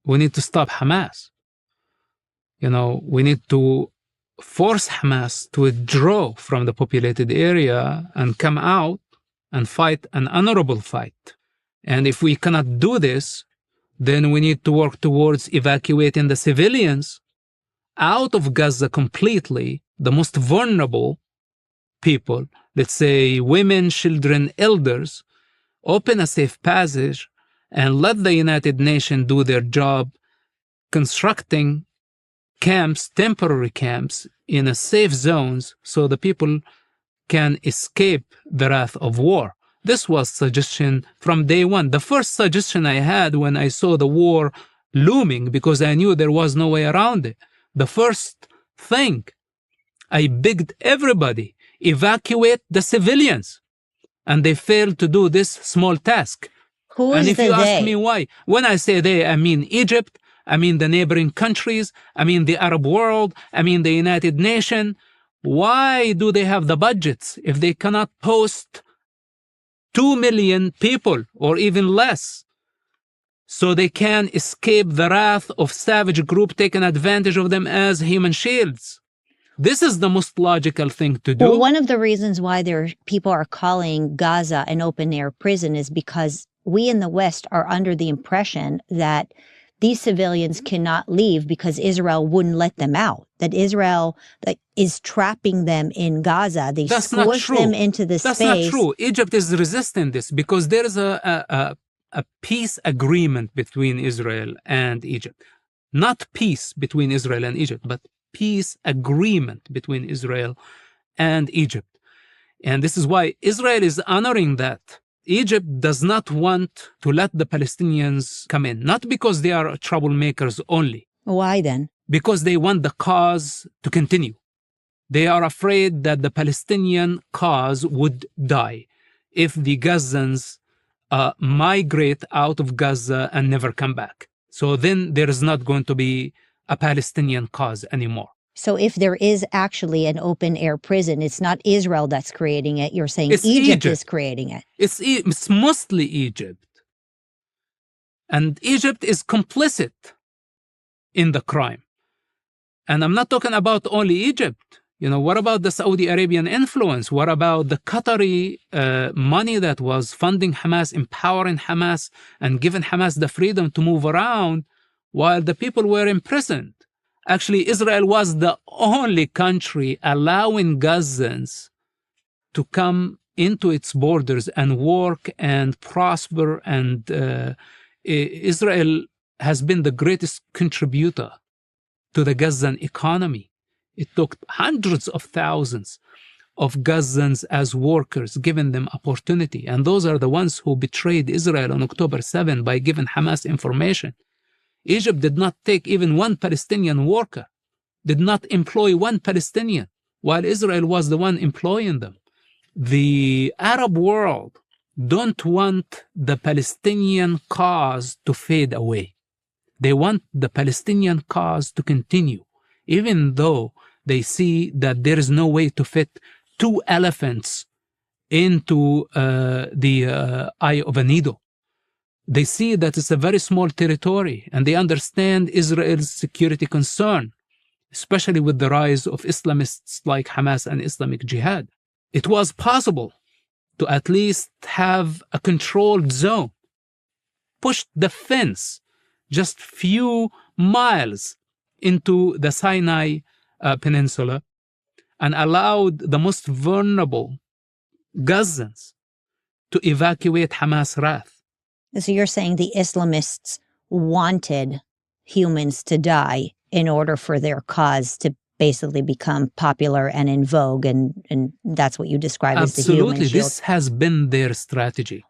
We need to stop Hamas. We need to force Hamas to withdraw from the populated area and come out and fight an honorable fight. And if we cannot do this, then we need to work towards evacuating the civilians out of Gaza completely, the most vulnerable people, let's say women, children, elders, open a safe passage and let the United Nations do their job constructing camps, temporary camps in a safe zones so the people can escape the wrath of war. This was suggestion from day one. The first suggestion I had when I saw the war looming, because I knew there was no way around it. The first thing, I begged everybody, evacuate the civilians. And they failed to do this small task. Who is and if the you they? ask me why, when I say they, I mean Egypt, I mean the neighboring countries, I mean the Arab world, I mean the United Nations. Why do they have the budgets if they cannot post 2 million people or even less so they can escape the wrath of savage group taking advantage of them as human shields? This is the most logical thing to do. Well, one of the reasons why people are calling Gaza an open-air prison is because we in the West are under the impression that these civilians cannot leave because Israel wouldn't let them out, that Israel is trapping them in Gaza. They squish them into the space. That's not true. Egypt is resisting this because there is a peace agreement between Israel and Egypt. Not peace between Israel and Egypt, but peace agreement between Israel and Egypt. And this is why Israel is honoring that. Egypt does not want to let the Palestinians come in, not because they are troublemakers only. Why then? Because they want the cause to continue. They are afraid that the Palestinian cause would die if the Gazans migrate out of Gaza and never come back. So then there is not going to be a Palestinian cause anymore. So if there is actually an open-air prison, it's not Israel that's creating it. You're saying Egypt is creating it. It's mostly Egypt. And Egypt is complicit in the crime. And I'm not talking about only Egypt. What about the Saudi Arabian influence? What about the Qatari money that was funding Hamas, empowering Hamas, and giving Hamas the freedom to move around while the people were imprisoned? Actually, Israel was the only country allowing Gazans to come into its borders and work and prosper. And Israel has been the greatest contributor to the Gazan economy. It took hundreds of thousands of Gazans as workers, giving them opportunity. And those are the ones who betrayed Israel on October 7 by giving Hamas information. Egypt did not take even one Palestinian worker, did not employ one Palestinian, while Israel was the one employing them. The Arab world don't want the Palestinian cause to fade away. They want the Palestinian cause to continue, even though they see that there is no way to fit 2 elephants into the eye of a needle. They see that it's a very small territory, and they understand Israel's security concern, especially with the rise of Islamists like Hamas and Islamic Jihad. It was possible to at least have a controlled zone, push the fence just few miles into the Sinai Peninsula, and allowed the most vulnerable Gazans to evacuate Hamas' wrath. So you're saying the Islamists wanted humans to die in order for their cause to basically become popular and in vogue, and that's what you describe as the human shield. Absolutely, this has been their strategy.